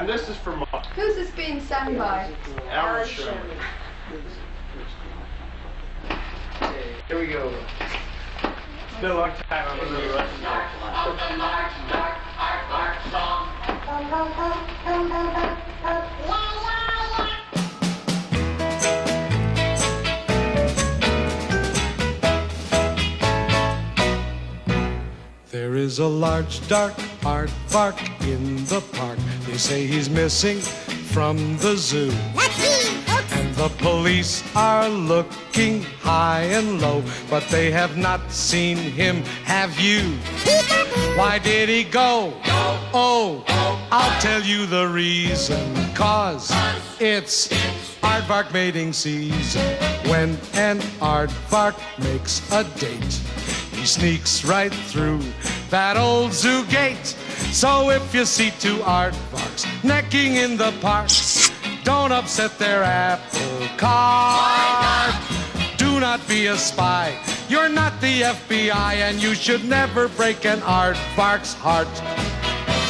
And this is for Mark. Who's this being sung by? Alan Sherman. Here we go. It's been a long time. I'm going to listen There is a large dark aardvark in the park. They say he's missing from the zoo. And the police are looking high and low, but they have not seen him. Have you? Why did he go? Oh, I'll tell you the reason. 'Cause it's aardvark mating season. When an aardvark makes a date, he sneaks right through that old zoo gate. So if you see two aardvarks necking in the park, don't upset their apple cart. Do not be a spy. You're not the FBI, and you should never break an aardvark's heart.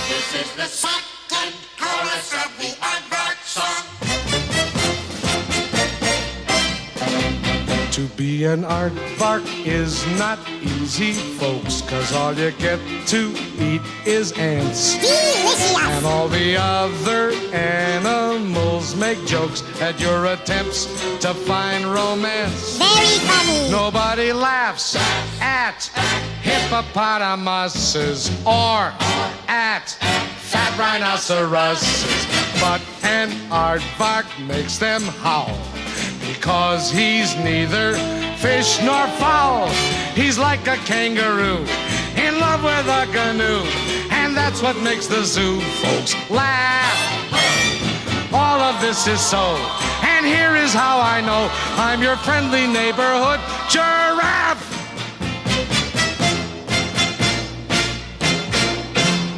This is the second chorus of the aardvark song. To be an aardvark is not easy, folks, 'cause all you get to eat is ants. Delicious. And all the other animals make jokes at your attempts to find romance. Very funny. Nobody laughs at hippopotamuses or at fat rhinoceroses, but an aardvark makes them howl, because he's neither fish nor fowl. He's like a kangaroo, in love with a canoe, and that's what makes the zoo folks laugh. All of this is so, and here is how I know. I'm your friendly neighborhood giraffe.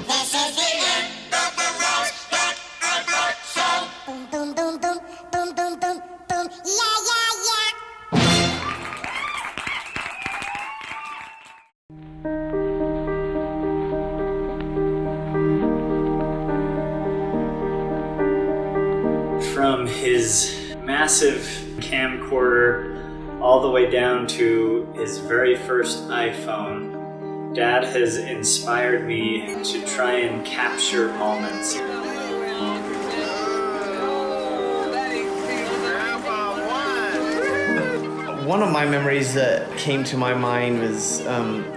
This is the end of the roast that aardvark song. Boom, boom, boom, boom, boom, boom, boom, boom. Yeah, yeah, yeah. From his massive camcorder all the way down to his very first iPhone, Dad has inspired me to try and capture moments. One of my memories that came to my mind was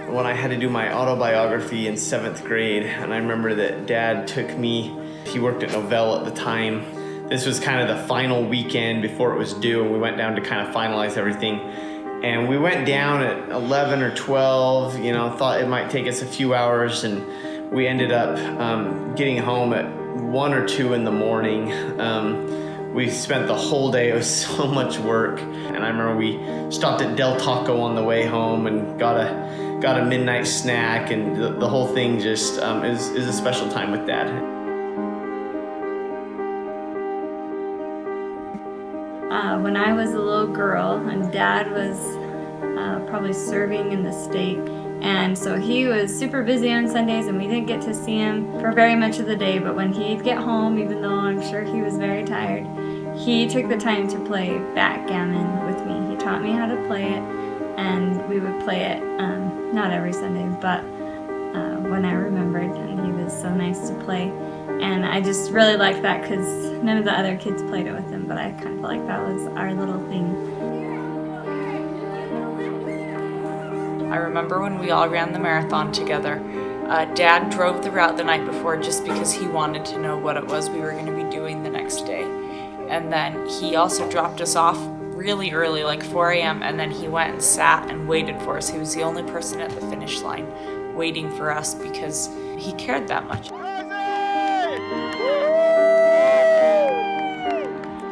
when I had to do my autobiography in 7th grade, and I remember that Dad took me, he worked at Novell at the time. This was kind of the final weekend before it was due, and we went down to kind of finalize everything. And we went down at 11 or 12, you know, thought it might take us a few hours, and we ended up getting home at 1 or 2 in the morning. We spent the whole day, it was so much work. And I remember we stopped at Del Taco on the way home and got a midnight snack, and the whole thing just is a special time with Dad. When I was a little girl, and Dad was probably serving in the state, and so he was super busy on Sundays, and we didn't get to see him for very much of the day. But when he'd get home, even though I'm sure he was very tired, he took the time to play backgammon with me. He taught me how to play it, and we would play it not every Sunday, but when I remembered, and he was so nice to play. And I just really liked that because none of the other kids played it with him, but I kind of felt like that was our little thing. I remember when we all ran the marathon together. Dad drove the route the night before just because he wanted to know what it was we were going to be doing the next day. And then he also dropped us off really early, like 4 a.m., and then he went and sat and waited for us. He was the only person at the finish line waiting for us because he cared that much.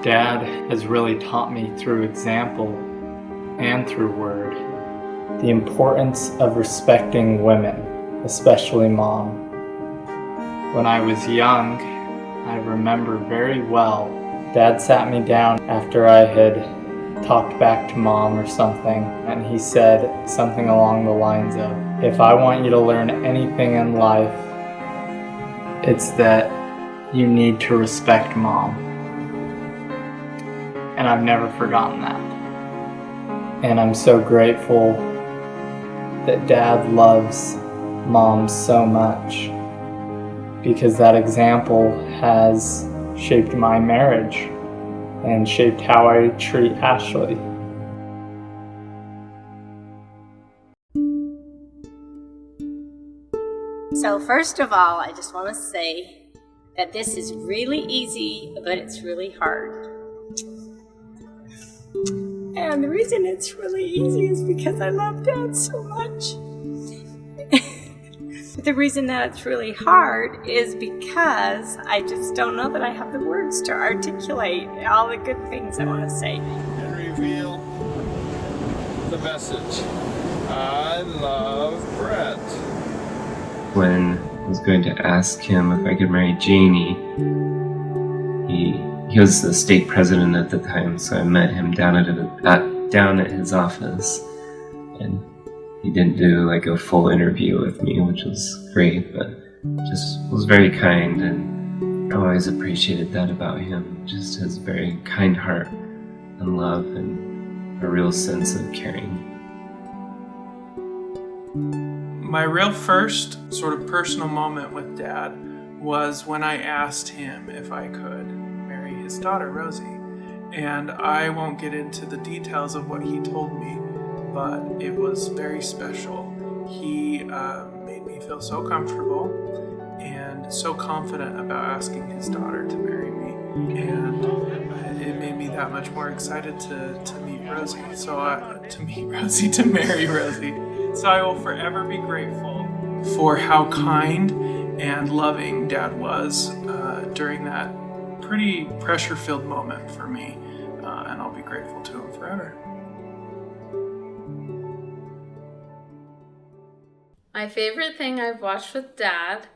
Dad has really taught me through example and through word the importance of respecting women, especially Mom. When I was young, I remember very well, Dad sat me down after I had talked back to Mom or something, and he said something along the lines of, if I want you to learn anything in life, it's that you need to respect mom. And I've never forgotten that. And I'm so grateful that Dad loves mom so much, because that example has shaped my marriage and shaped how I treat Ashley. So first of all, I just want to say that this is really easy, but it's really hard. And the reason it's really easy is because I love Dad so much. But the reason that it's really hard is because I just don't know that I have the words to articulate all the good things I want to say. And reveal the message. I love Brett. When I was going to ask him if I could marry Janie, he was the state president at the time, so I met him down at his office, and he didn't do like a full interview with me, which was great, but just was very kind, and I always appreciated that about him, just his very kind heart and love and a real sense of caring. My real first sort of personal moment with Dad was when I asked him if I could marry his daughter, Rosie. And I won't get into the details of what he told me, but it was very special. He made me feel so comfortable and so confident about asking his daughter to marry me. And it made me that much more excited to meet Rosie. To marry Rosie. So I will forever be grateful for how kind and loving Dad was during that pretty pressure-filled moment for me, and I'll be grateful to him forever. My favorite thing I've watched with Dad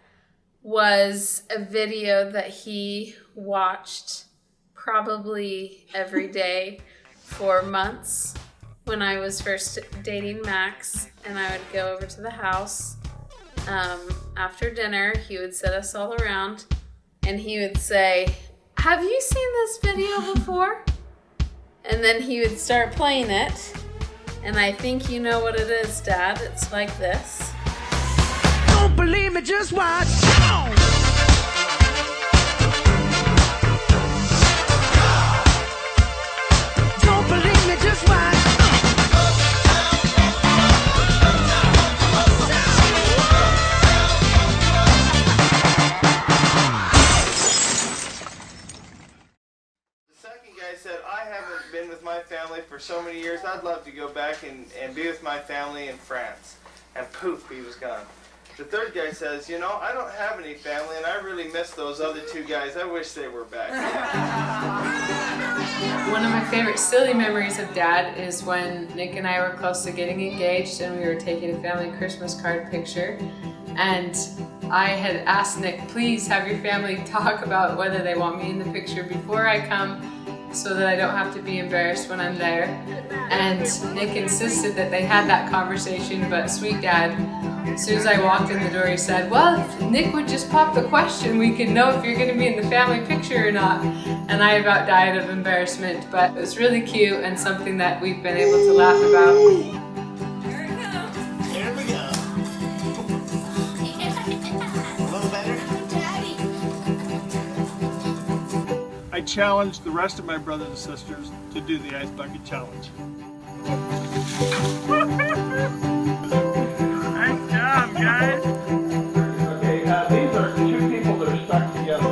was a video that he watched probably every day for months when I was first dating Max, and I would go over to the house. After dinner, he would sit us all around, and he would say, "Have you seen this video before?" And then he would start playing it, and I think you know what it is, Dad. It's like this. Don't believe me, just watch. Don't believe me, just watch. Said, I haven't been with my family for so many years, I'd love to go back and be with my family in France. And poof, he was gone. The third guy says, you know, I don't have any family and I really miss those other two guys. I wish they were back. One of my favorite silly memories of Dad is when Nick and I were close to getting engaged and we were taking a family Christmas card picture. And I had asked Nick, please have your family talk about whether they want me in the picture before I come, so that I don't have to be embarrassed when I'm there. And Nick insisted that they had that conversation, but sweet Dad, as soon as I walked in the door, he said, well, if Nick would just pop the question, we could know if you're gonna be in the family picture or not. And I about died of embarrassment, but it was really cute and something that we've been able to laugh about. I challenged the rest of my brothers and sisters to do the ice bucket challenge. Nice job, guys. Okay, these are two people that are stuck together.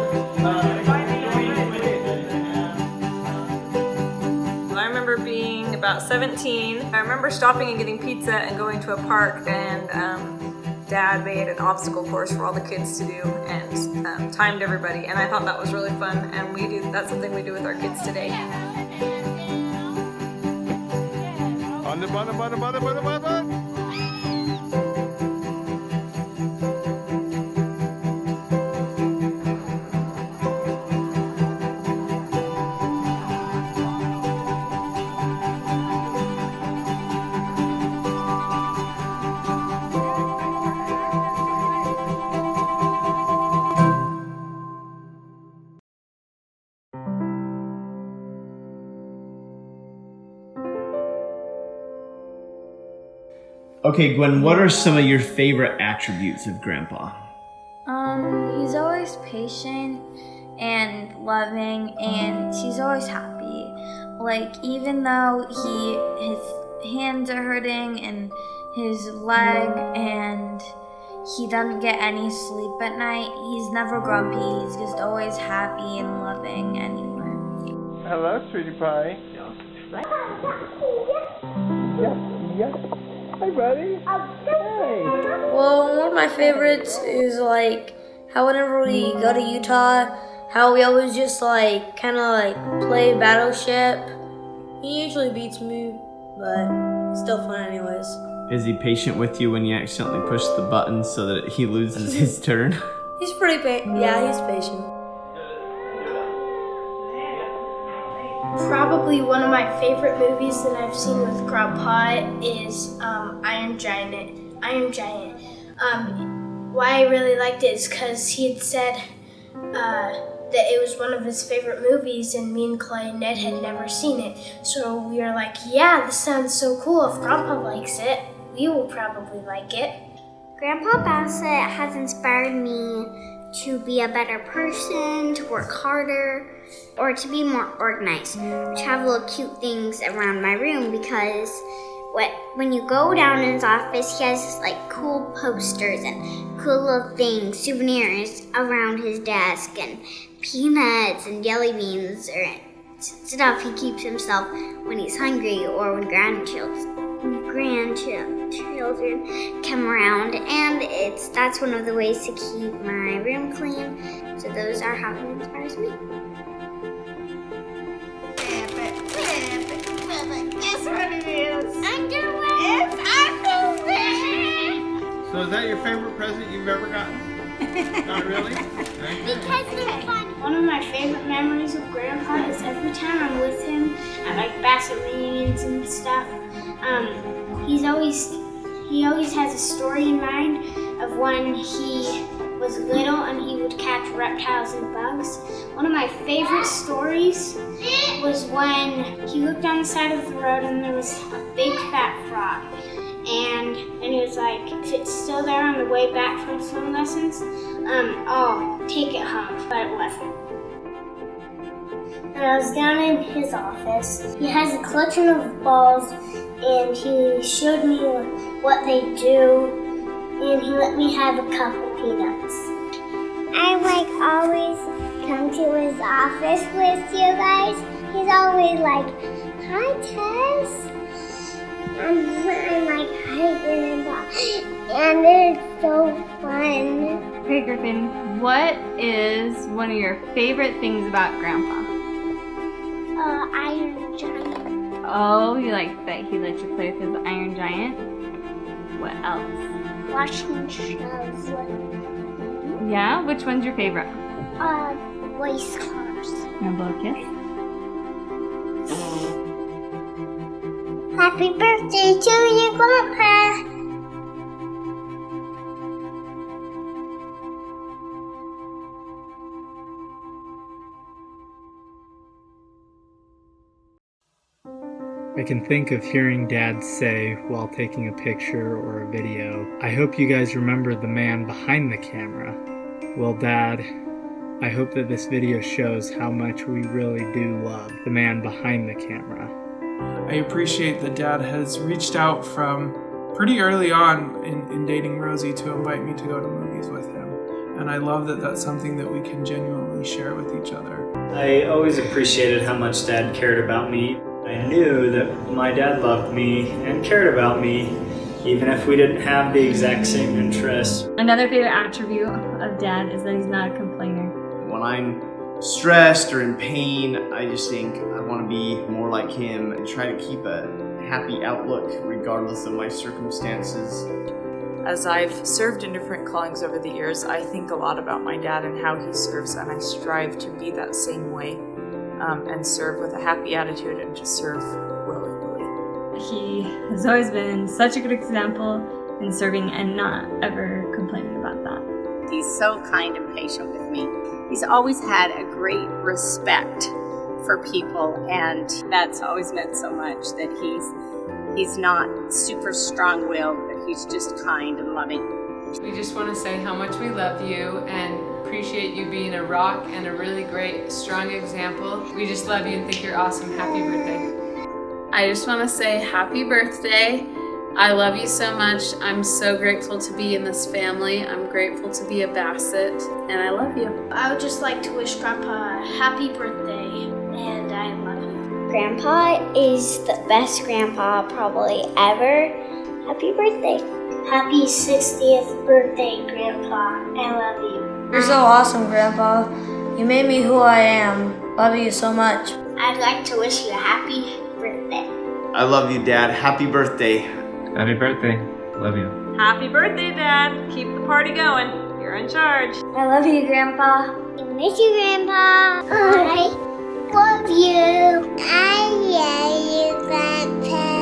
I remember being about 17. I remember stopping and getting pizza and going to a park, and Dad made an obstacle course for all the kids to do and timed everybody, and I thought that was really fun, and that's something we do with our kids today. On the button. Okay, Gwen, what are some of your favorite attributes of Grandpa? He's always patient and loving, and he's always happy. Like, even though his hands are hurting and his leg, and he doesn't get any sleep at night, he's never grumpy. He's just always happy and loving anywhere. Hello, sweetie pie. Yes. Hi, buddy. Hey. Well, one of my favorites is like how whenever we go to Utah, how we always just like kind of like play Battleship. He usually beats me, but it's still fun anyways. Is he patient with you when you accidentally push the button so that he loses his turn? He's pretty he's patient. Probably one of my favorite movies that I've seen with Grandpa is Iron Giant. Why I really liked it is because he had said that it was one of his favorite movies, and me and Clay and Ned had never seen it. So we were like, yeah, this sounds so cool. If Grandpa likes it, we will probably like it. Grandpa Bassett has inspired me to be a better person, to work harder, or to be more organized, to have little cute things around my room, because when you go down in his office, he has like cool posters and cool little things, souvenirs around his desk, and peanuts and jelly beans or stuff he keeps himself when he's hungry or when grandchildren come around, and that's one of the ways to keep my room clean. So those are how he inspires me. Guess what it is? Underwear! It's underwear! So is that your favorite present you've ever gotten? Not really? Because it's fun. One of my favorite memories of Grandpa is every time I'm with him at like Bassett reunions and stuff. He always has a story in mind of when he was little and he would catch reptiles and bugs. One of my favorite stories was when he looked on the side of the road and there was a big fat frog. And he was like, if it's still there on the way back from swim lessons, I'll take it home. But it wasn't. And I was down in his office. He has a collection of balls, and he showed me what they do, and he let me have a couple peanuts. I always come to his office with you guys. He's always like, hi Tess. And I'm like, hi Grandpa. And it's so fun. Okay, Griffin, what is one of your favorite things about Grandpa? Iron Giant. Oh, you like that he lets you play with his Iron Giant? What else? Watching shows. Yeah? Which one's your favorite? Race cars. Now blow a kiss. Happy birthday to you, Grandpa. I can think of hearing Dad say while taking a picture or a video, I hope you guys remember the man behind the camera. Well, Dad, I hope that this video shows how much we really do love the man behind the camera. I appreciate that Dad has reached out from pretty early on in dating Rosie to invite me to go to movies with him. And I love that that's something that we can genuinely share with each other. I always appreciated how much Dad cared about me. I knew that my dad loved me and cared about me, even if we didn't have the exact same interests. Another favorite attribute of Dad is that he's not a complainer. When I'm stressed or in pain, I just think I want to be more like him and try to keep a happy outlook regardless of my circumstances. As I've served in different callings over the years, I think a lot about my dad and how he serves, and I strive to be that same way. And serve with a happy attitude and to serve willingly. He has always been such a good example in serving and not ever complaining about that. He's so kind and patient with me. He's always had a great respect for people, and that's always meant so much that he's not super strong-willed, but He's just kind and loving. We just want to say how much we love you and appreciate you being a rock and a really great, strong example. We just love you and think you're awesome. Happy birthday. I just want to say happy birthday. I love you so much. I'm so grateful to be in this family. I'm grateful to be a Bassett, and I love you. I would just like to wish Grandpa a happy birthday, and I love you. Grandpa is the best grandpa probably ever. Happy birthday. Happy 60th birthday, Grandpa. I love you. You're so awesome, Grandpa. You made me who I am. Love you so much. I'd like to wish you a happy birthday. I love you, Dad. Happy birthday. Happy birthday. Love you. Happy birthday, Dad. Keep the party going. You're in charge. I love you, Grandpa. I miss you, Grandpa. I love you. I love you, Grandpa.